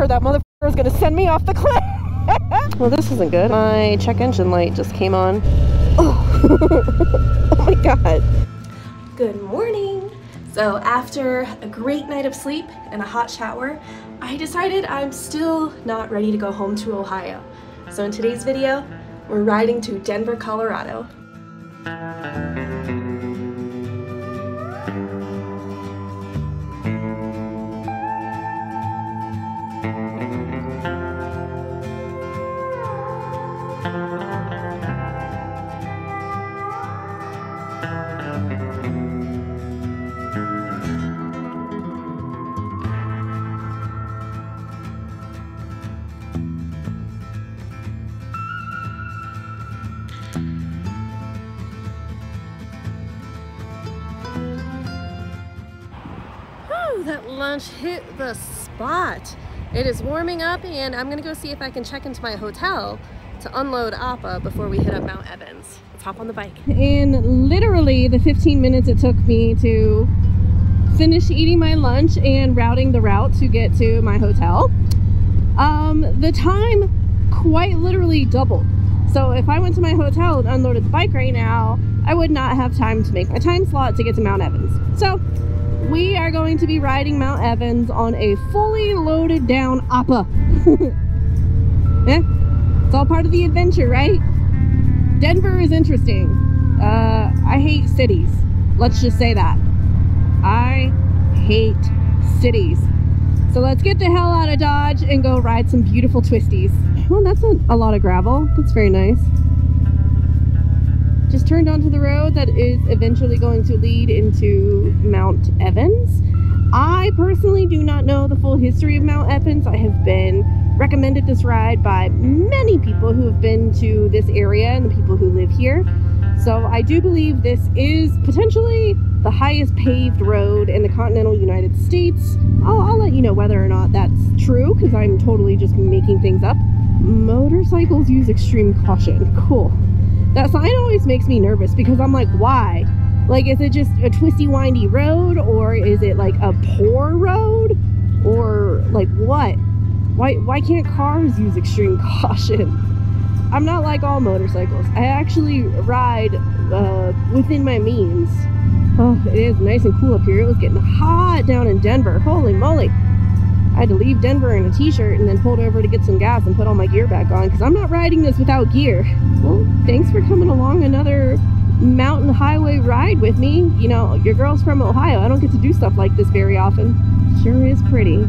sure that motherfucker was gonna send me off the cliff. Well, this isn't good. My check engine light just came on. Oh, oh my god. Good morning. So after a great night of sleep and a hot shower, I decided I'm still not ready to go home to Ohio. So in today's video, we're riding to Denver, Colorado. That lunch hit the spot. It is warming up and I'm gonna go see if I can check into my hotel to unload Appa before we hit up Mount Evans. Let's hop on the bike. In literally the 15 minutes it took me to finish eating my lunch and routing the route to get to my hotel, the time quite literally doubled. So if I went to my hotel and unloaded the bike right now, I would not have time to make my time slot to get to Mount Evans. So we are going to be riding Mount Evans on a fully loaded down Appa. It's all part of the adventure, right? Denver is interesting. I hate cities. Let's just say that. I hate cities. So let's get the hell out of Dodge and go ride some beautiful twisties. Well, that's a lot of gravel. That's very nice. Just turned onto the road that is eventually going to lead into Mount Evans. I personally do not know the full history of Mount Evans. I have been recommended this ride by many people who have been to this area and the people who live here. So I do believe this is potentially the highest paved road in the continental United States. I'll let you know whether or not that's true, because I'm totally just making things up. Motorcycles use extreme caution. Cool. That sign always makes me nervous because I'm like, why? Like, is it just a twisty, windy road, or is it like a poor road, or like what? Why can't cars use extreme caution? I'm not like all motorcycles. I actually ride within my means. Oh, it is nice and cool up here. It was getting hot down in Denver. Holy moly. I had to leave Denver in a t-shirt and then pulled over to get some gas and put all my gear back on because I'm not riding this without gear. Well, thanks for coming along another mountain highway ride with me. You know, your girl's from Ohio. I don't get to do stuff like this very often. Sure is pretty.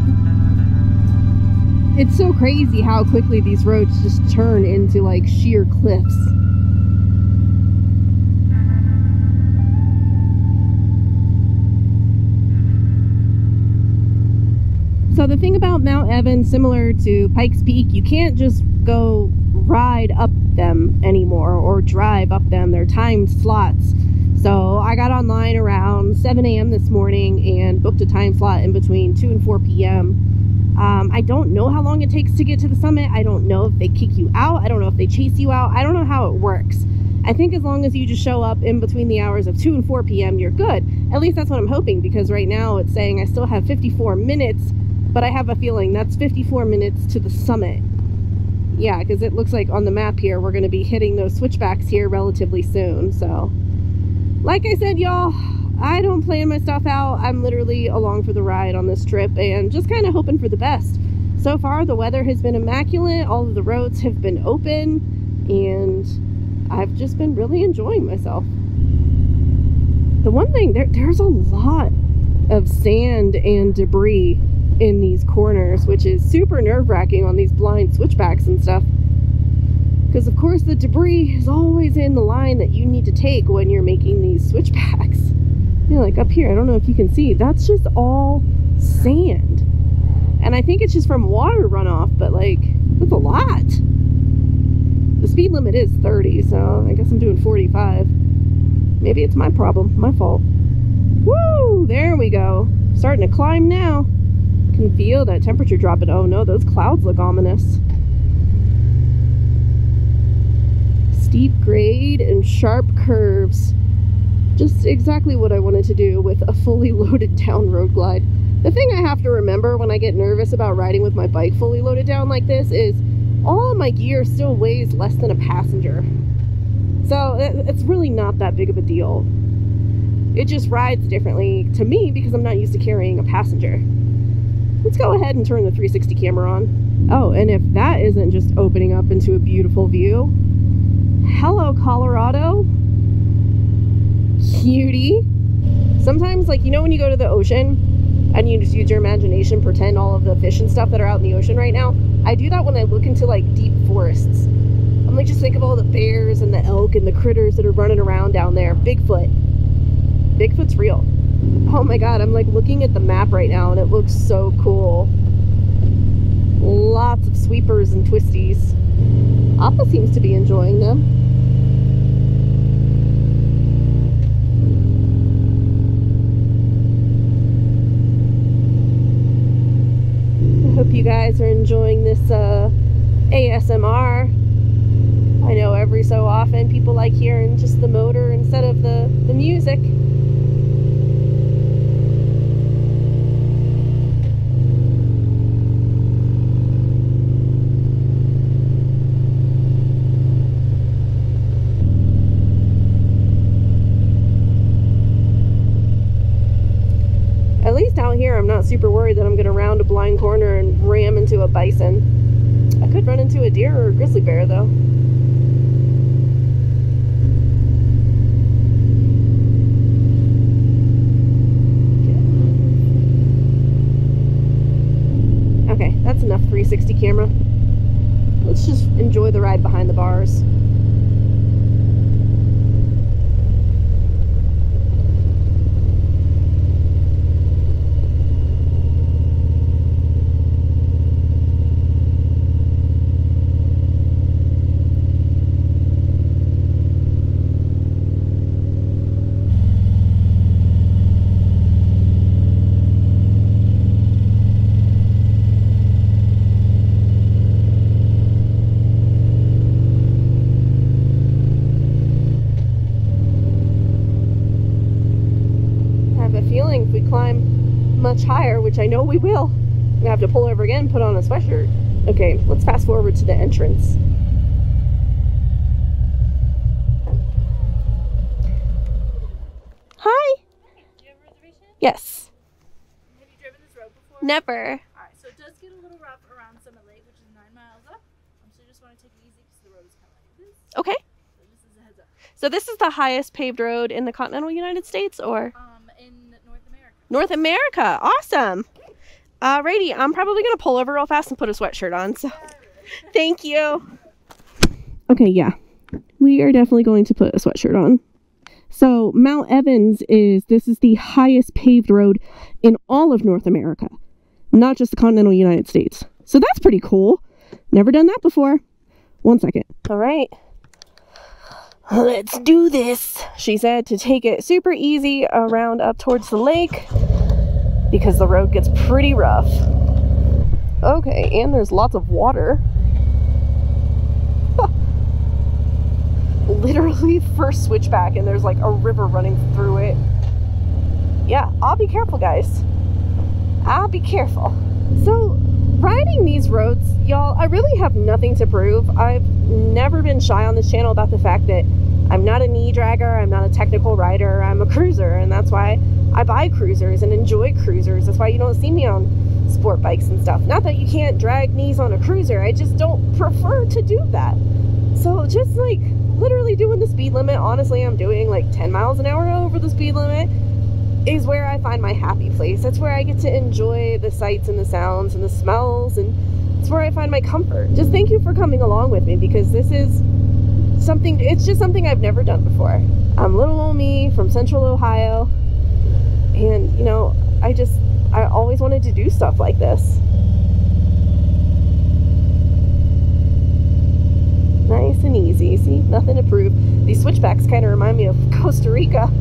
It's so crazy how quickly these roads just turn into like sheer cliffs. So the thing about Mount Evans, similar to Pikes Peak, you can't just go ride up them anymore or drive up them. They're timed slots. So I got online around 7 a.m. this morning and booked a time slot in between 2 and 4 p.m. I don't know how long it takes to get to the summit. I don't know if they kick you out. I don't know if they chase you out. I don't know how it works. I think as long as you just show up in between the hours of 2 and 4 p.m., you're good. At least that's what I'm hoping, because right now it's saying I still have 54 minutes, but I have a feeling that's 54 minutes to the summit. Yeah, because it looks like on the map here, we're going to be hitting those switchbacks here relatively soon. So, like I said, y'all, I don't plan my stuff out. I'm literally along for the ride on this trip and just kind of hoping for the best. So far, the weather has been immaculate. All of the roads have been open, and I've just been really enjoying myself. The one thing, there's a lot of sand and debris in these corners, which is super nerve-wracking on these blind switchbacks and stuff, because of course the debris is always in the line that you need to take when you're making these switchbacks. You know, like up here, I don't know if you can see, that's just all sand, and I think it's just from water runoff, but like, that's a lot. The speed limit is 30, so I guess I'm doing 45. Maybe it's my problem, my fault. Woo! There we go. Starting to climb now. Can feel that temperature dropping. Oh no, those clouds look ominous. Steep grade and sharp curves. Just exactly what I wanted to do with a fully loaded down road glide. The thing I have to remember when I get nervous about riding with my bike fully loaded down like this is all of my gear still weighs less than a passenger. So it's really not that big of a deal. It just rides differently to me because I'm not used to carrying a passenger. Let's go ahead and turn the 360 camera on. Oh, and if that isn't just opening up into a beautiful view. Hello, Colorado. Cutie. Sometimes, like, you know when you go to the ocean and you just use your imagination, pretend all of the fish and stuff that are out in the ocean right now? I do that when I look into, like, deep forests. I'm like, just think of all the bears and the elk and the critters that are running around down there. Bigfoot. Bigfoot's real. Oh my god, I'm like looking at the map right now and it looks so cool. Lots of sweepers and twisties. Appa seems to be enjoying them. I hope you guys are enjoying this ASMR. I know every so often people like hearing just the motor instead of the music. At least out here I'm not super worried that I'm going to round a blind corner and ram into a bison. I could run into a deer or a grizzly bear though. Okay, that's enough 360 camera. Let's just enjoy the ride behind the bars. If we climb much higher, which I know we will, I'm gonna have to pull over again, put on a sweatshirt. Okay, let's fast forward to the entrance. Hi. Do you have a reservation? Yes. Have you driven this road before? Never. Alright, so it does get a little rough around Summit Lake, which is 9 miles up. So you just want to take it easy because the road is kind of like this. Okay. So just as a heads up. So this is the highest paved road in the continental United States, or? In North America. North America. Awesome. Alrighty, I'm probably gonna pull over real fast and put a sweatshirt on, so thank you. Okay, yeah. We are definitely going to put a sweatshirt on. So Mount Evans this is the highest paved road in all of North America, not just the continental United States. So that's pretty cool. Never done that before. 1 second. All right. Let's do this, she said, to take it super easy around up towards the lake because the road gets pretty rough. Okay, and there's lots of water. Literally first switchback and there's like a river running through it. Yeah, I'll be careful, guys. I'll be careful. So riding these roads, y'all, I really have nothing to prove. I've never been shy on this channel about the fact that I'm not a knee dragger, I'm not a technical rider, I'm a cruiser, and that's why I buy cruisers and enjoy cruisers. That's why you don't see me on sport bikes and stuff. Not that you can't drag knees on a cruiser, I just don't prefer to do that. So just like literally doing the speed limit, honestly I'm doing like 10 miles an hour over the speed limit, is where I find my happy place. That's where I get to enjoy the sights and the sounds and the smells, and it's where I find my comfort. Just thank you for coming along with me, because this is something, it's just something I've never done before. I'm little old me from Central Ohio, and you know, I always wanted to do stuff like this. Nice and easy. See, nothing to prove. These switchbacks kind of remind me of Costa Rica.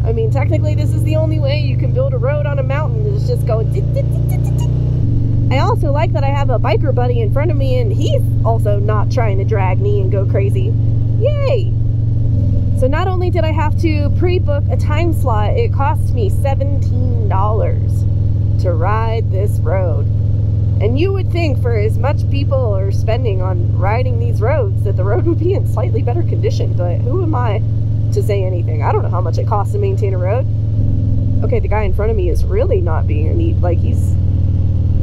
I mean, technically this is the only way you can build a road on a mountain, is just go. I also like that I have a biker buddy in front of me, and he's also not trying to drag me and go crazy. Yay! So not only did I have to pre-book a time slot, it cost me $17. to ride this road. And you would think for as much people are spending on riding these roads that the road would be in slightly better condition, but who am I to say anything? I don't know how much it costs to maintain a road. Okay, the guy in front of me is really not being a neat, like he's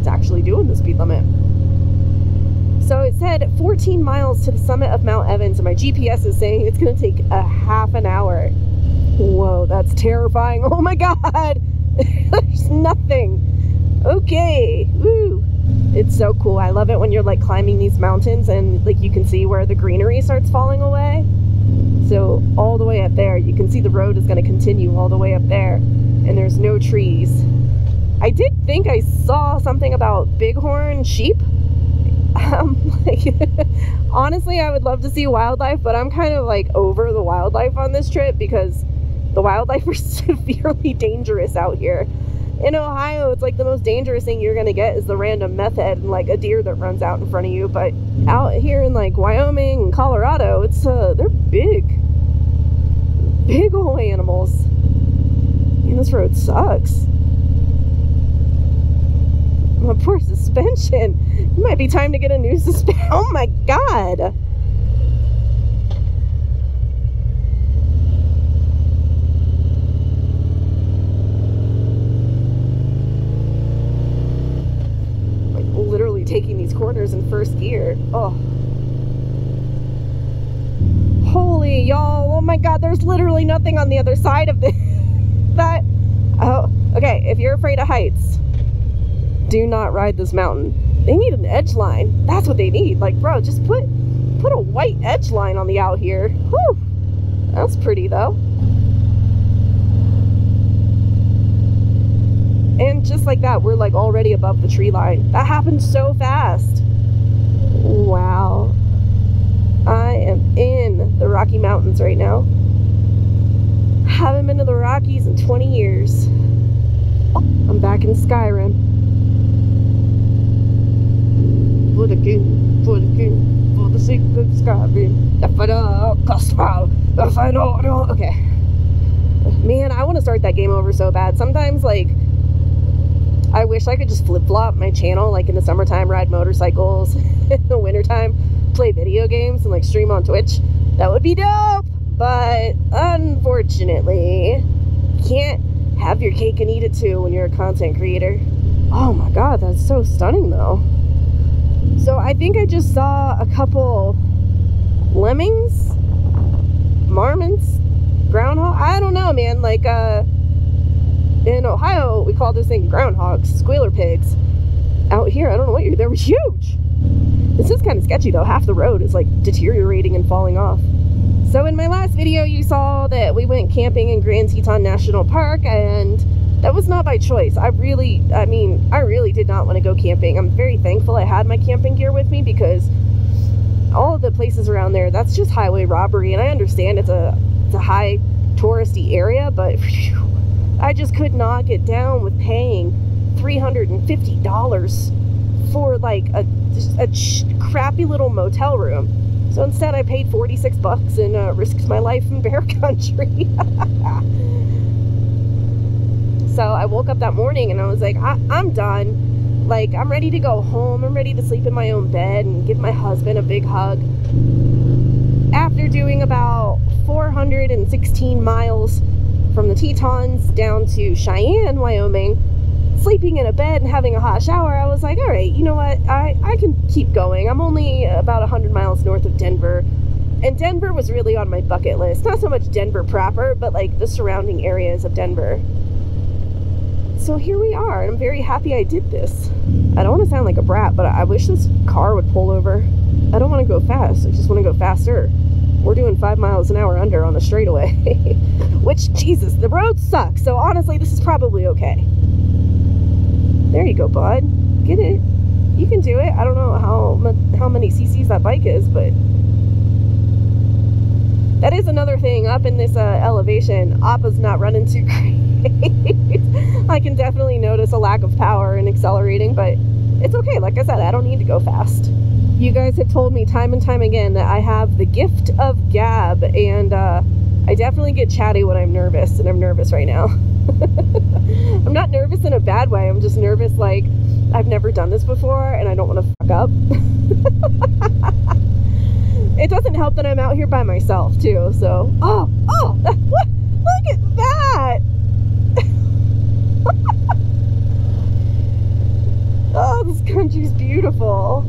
actually doing the speed limit. So it said 14 miles to the summit of Mount Evans, and my GPS is saying it's going to take a half an hour. Whoa, that's terrifying. Oh my god! There's nothing. Okay, woo. It's so cool. I love it when you're like climbing these mountains and like you can see where the greenery starts falling away. So all the way up there, you can see the road is going to continue all the way up there, and there's no trees. I did think I saw something about bighorn sheep. Like, honestly, I would love to see wildlife, but I'm kind of like over the wildlife on this trip because the wildlife are severely dangerous out here. In Ohio, it's like the most dangerous thing you're gonna get is the random meth head and like a deer that runs out in front of you. But out here in like Wyoming and Colorado, it's they're big old animals. And this road sucks. My poor suspension. It might be time to get a new suspension. Oh my god. Like literally taking these corners in first gear. Oh. Holy y'all. Oh my god, there's literally nothing on the other side of this. Oh, okay, if you're afraid of heights, do not ride this mountain. They need an edge line. That's what they need. Like, bro, just put a white edge line on the out here. Whew. That's pretty though. And just like that, we're like already above the tree line. That happened so fast. Wow. I am in the Rocky Mountains right now. Haven't been to the Rockies in 20 years. Oh, I'm back in Skyrim. For the king, for the sake of Skyrim. Okay. Man, I want to start that game over so bad. Sometimes, like, I wish I could just flip-flop my channel, like in the summertime, ride motorcycles, in the wintertime, play video games, and like stream on Twitch. That would be dope! But, unfortunately, can't have your cake and eat it too when you're a content creator. Oh my god, that's so stunning though. So I think I just saw a couple lemmings, marmots, groundhog. I don't know, man. Like, in Ohio, we call those things groundhogs, squealer pigs. Out here, I don't know what they were huge. This is kind of sketchy though. Half the road is like deteriorating and falling off. So in my last video, you saw that we went camping in Grand Teton National Park, and that was not by choice. I really did not want to go camping. I'm very thankful I had my camping gear with me because all of the places around there, that's just highway robbery. And I understand it's a high touristy area, but phew, I just could not get down with paying $350 for like a crappy little motel room. So instead I paid 46 bucks and risked my life in bear country. So I woke up that morning and I was like, I'm done. Like, I'm ready to go home. I'm ready to sleep in my own bed and give my husband a big hug. After doing about 416 miles from the Tetons down to Cheyenne, Wyoming, sleeping in a bed and having a hot shower, I was like, all right, you know what? I can keep going. I'm only about 100 miles north of Denver. And Denver was really on my bucket list. Not so much Denver proper, but like the surrounding areas of Denver. So here we are, and I'm very happy I did this. I don't want to sound like a brat, but I wish this car would pull over. I don't want to go fast. I just want to go faster. We're doing 5 miles an hour under on the straightaway. Which, Jesus, the road sucks. So honestly, this is probably okay. There you go, bud. Get it. You can do it. I don't know how many cc's that bike is, but that is another thing. Up in this elevation, Appa's not running too great. I can definitely notice a lack of power in accelerating, but it's okay. Like I said, I don't need to go fast. You guys have told me time and time again that I have the gift of gab, and I I definitely get chatty when I'm nervous, and I'm nervous right now. I'm not nervous in a bad way. I'm just nervous like I've never done this before and I don't want to fuck up. It doesn't help that I'm out here by myself too, so oh, what? Look at that. Oh, this country's beautiful.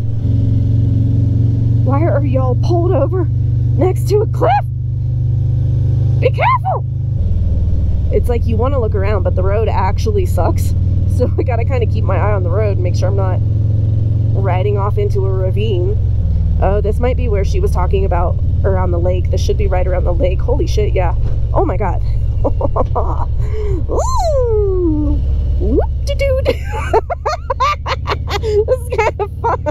Why are y'all pulled over next to a cliff? Be careful! It's like you want to look around, but the road actually sucks. So I gotta kind of keep my eye on the road and make sure I'm not riding off into a ravine. Oh, this might be where she was talking about around the lake. This should be right around the lake. Holy shit, yeah. Oh my god. Ooh! Whoop-de-doo! This is kind of fun.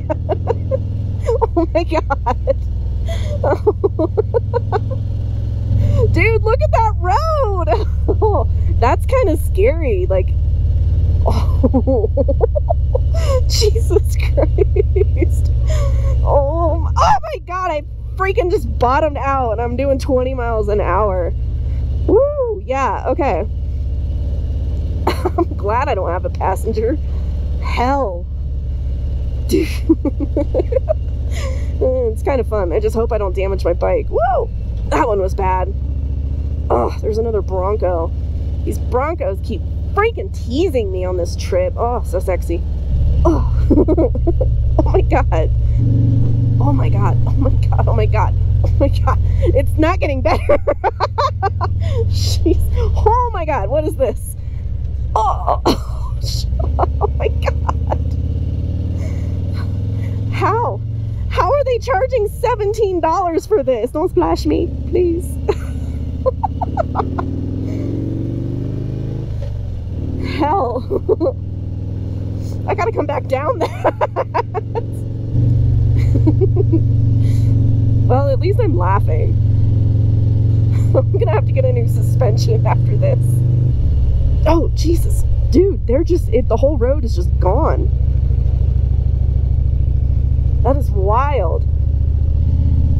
Oh my god. Dude, look at that road. Oh, that's kind of scary. Like, oh, Jesus Christ. Oh my god, I freaking just bottomed out and I'm doing 20 miles an hour. Woo, yeah, okay. I'm glad I don't have a passenger. Hell. Dude. It's kind of fun. I just hope I don't damage my bike. Whoa! That one was bad. Oh, there's another Bronco. These Broncos keep freaking teasing me on this trip. Oh, so sexy. Oh. Oh my god. Oh my god. Oh my god. Oh my god. Oh my god. It's not getting better. Jeez. Oh my god. What is this? Oh. Oh my god. How? How are they charging $17 for this? Don't splash me, please. Hell. I gotta come back down there. Well, at least I'm laughing. I'm gonna have to get a new suspension after this. Oh, Jesus. Dude, they're just, the whole road is just gone. That is wild.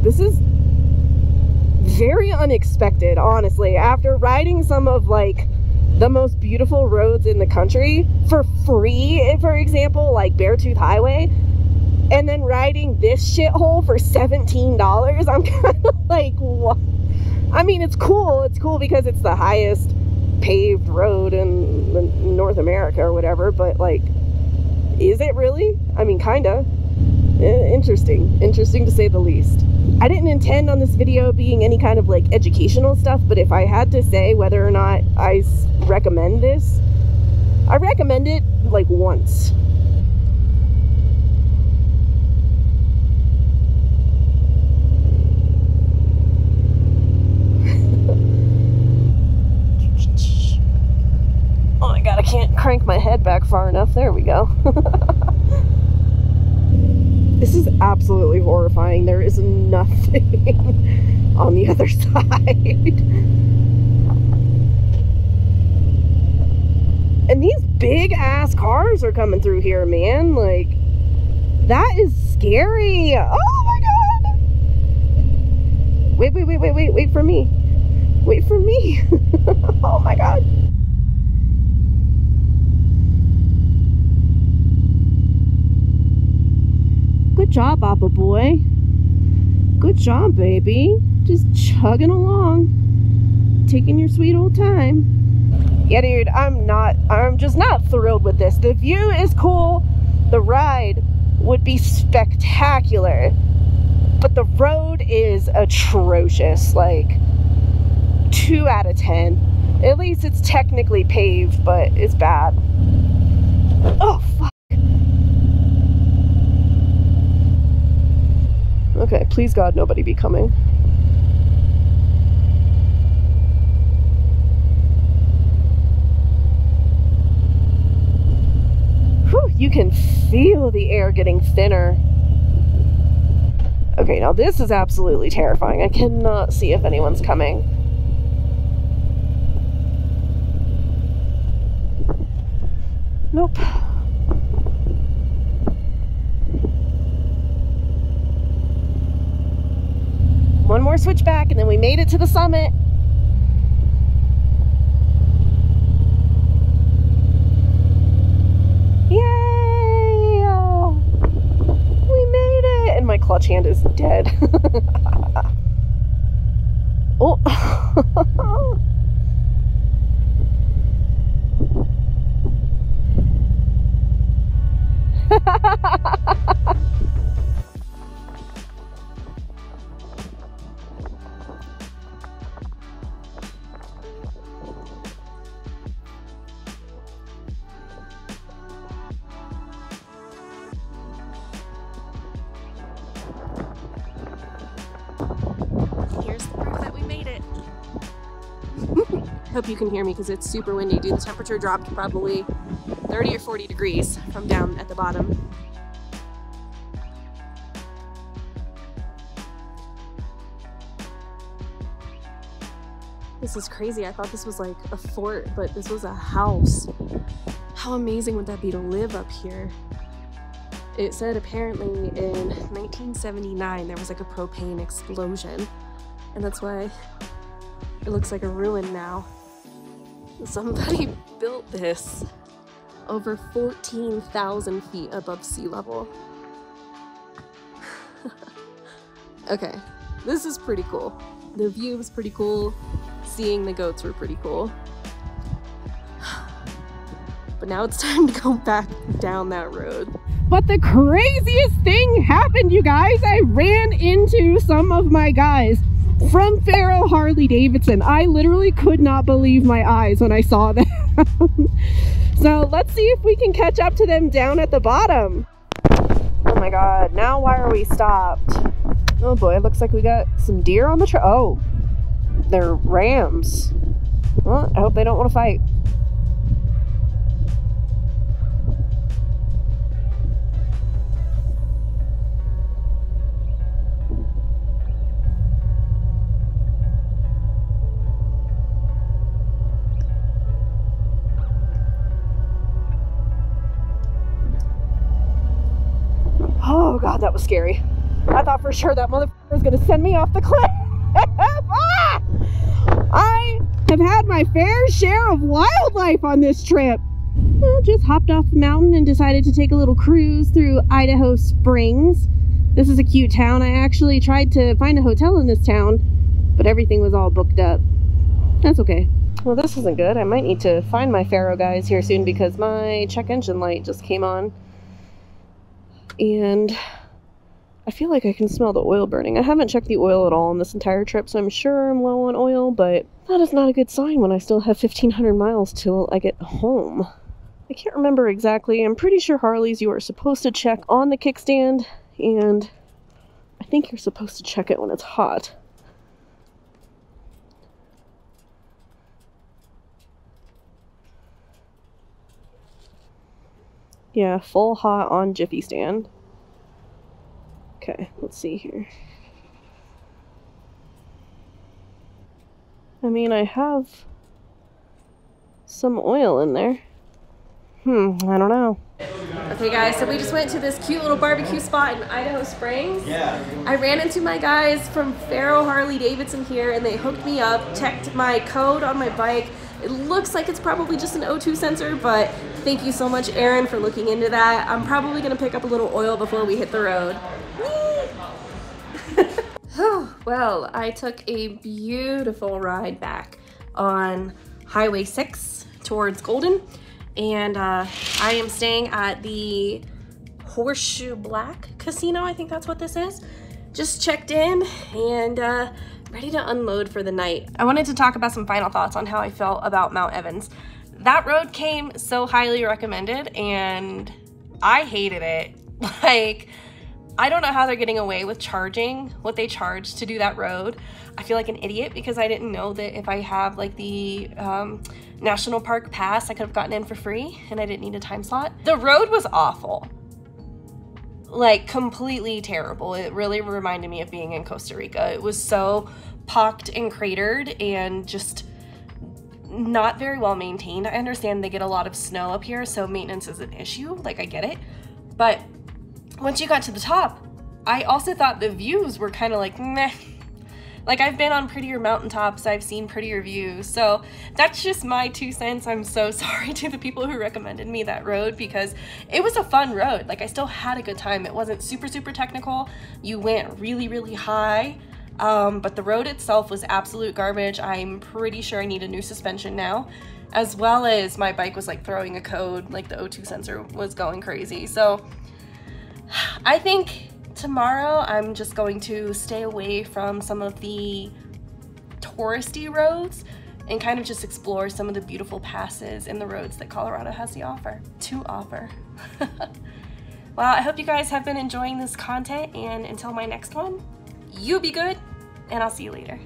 This is very unexpected, honestly. After riding some of, like, the most beautiful roads in the country for free, for example, like Beartooth Highway, and then riding this shithole for $17, I'm kind of like, what? I mean, it's cool. It's cool because it's the highest paved road in North America or whatever, but, like, is it really? I mean, kinda. Interesting to say the least. I didn't intend on this video being any kind of like educational stuff, but if I had to say whether or not I recommend this, I recommend it like once. Oh my god, I can't crank my head back far enough. There we go. This is absolutely horrifying. There is nothing on the other side. And these big ass cars are coming through here, man. Like, that is scary. Oh my god. Wait for me. Wait for me. Oh my god. Good job, Apple Boy. Good job, baby. Just chugging along. Taking your sweet old time. Yeah, dude, I'm just not thrilled with this. The view is cool. The ride would be spectacular. But the road is atrocious. Like, 2 out of 10. At least it's technically paved, but it's bad. Oh, fuck. Okay, please God, nobody be coming. Whew, you can feel the air getting thinner. Okay, now this is absolutely terrifying. I cannot see if anyone's coming. Nope. One more switch back and then we made it to the summit. clutch hand is dead. Oh. Here's the proof that we made it. Hope you can hear me because it's super windy, dude. The temperature dropped probably 30 or 40 degrees from down at the bottom. This is crazy. I thought this was like a fort, but this was a house. How amazing would that be to live up here? It said apparently in 1979 there was like a propane explosion, and that's why it looks like a ruin now. Somebody built this over 14,000 feet above sea level. Okay, this is pretty cool. The view was pretty cool. Seeing the goats were pretty cool. But now it's time to go back down that road. But the craziest thing happened, you guys. I ran into some of my guys from Faro Harley-Davidson. I literally could not believe my eyes when I saw them. So let's see if we can catch up to them down at the bottom. Oh my god, now why are we stopped? Oh boy, it looks like we got some deer on the trail. Oh, they're rams. Well, I hope they don't want to fight. Oh god, that was scary. I thought for sure that motherfucker was gonna send me off the cliff. Ah! I have had my fair share of wildlife on this trip. I just hopped off the mountain and decided to take a little cruise through Idaho Springs. This is a cute town. I actually tried to find a hotel in this town, but everything was all booked up. That's okay. Well, this isn't good. I might need to find my Faro guys here soon because my check engine light just came on. And I feel like I can smell the oil burning. I haven't checked the oil at all on this entire trip, so I'm sure I'm low on oil, but that is not a good sign when I still have 1,500 miles till I get home. I can't remember exactly. I'm pretty sure Harleys you are supposed to check on the kickstand, and I think you're supposed to check it when it's hot. Yeah, full hot on Jiffy stand. Okay, let's see here. I mean, I have some oil in there. I don't know. Okay guys, so we just went to this cute little barbecue spot in Idaho Springs. Yeah. I ran into my guys from Faro Harley-Davidson here and they hooked me up, checked my code on my bike. It looks like it's probably just an O2 sensor, but thank you so much, Aaron, for looking into that. I'm probably gonna pick up a little oil before we hit the road. Well, I took a beautiful ride back on Highway 6 towards Golden, and I am staying at the Horseshoe Black Casino, I think that's what this is. Just checked in and ready to unload for the night. I wanted to talk about some final thoughts on how I felt about Mount Evans. That road came so highly recommended and I hated it. Like, I don't know how they're getting away with charging what they charge to do that road. I feel like an idiot because I didn't know that if I have like the National Park Pass, I could have gotten in for free and I didn't need a time slot. The road was awful. Like, completely terrible. It really reminded me of being in Costa Rica. It was so pocked and cratered and just not very well maintained. I understand they get a lot of snow up here, so maintenance is an issue. Like, I get it. But once you got to the top, I also thought the views were kind of like meh. Like, I've been on prettier mountaintops, I've seen prettier views, so that's just my 2 cents. I'm so sorry to the people who recommended me that road, because it was a fun road. Like, I still had a good time. It wasn't super technical. You went really high, but the road itself was absolute garbage. I'm pretty sure I need a new suspension now, as well as my bike was like throwing a code, like the O2 sensor was going crazy. So I think tomorrow I'm just going to stay away from some of the touristy roads and kind of just explore some of the beautiful passes in the roads that Colorado has to offer. Well, I hope you guys have been enjoying this content, and until my next one, you be good, and I'll see you later.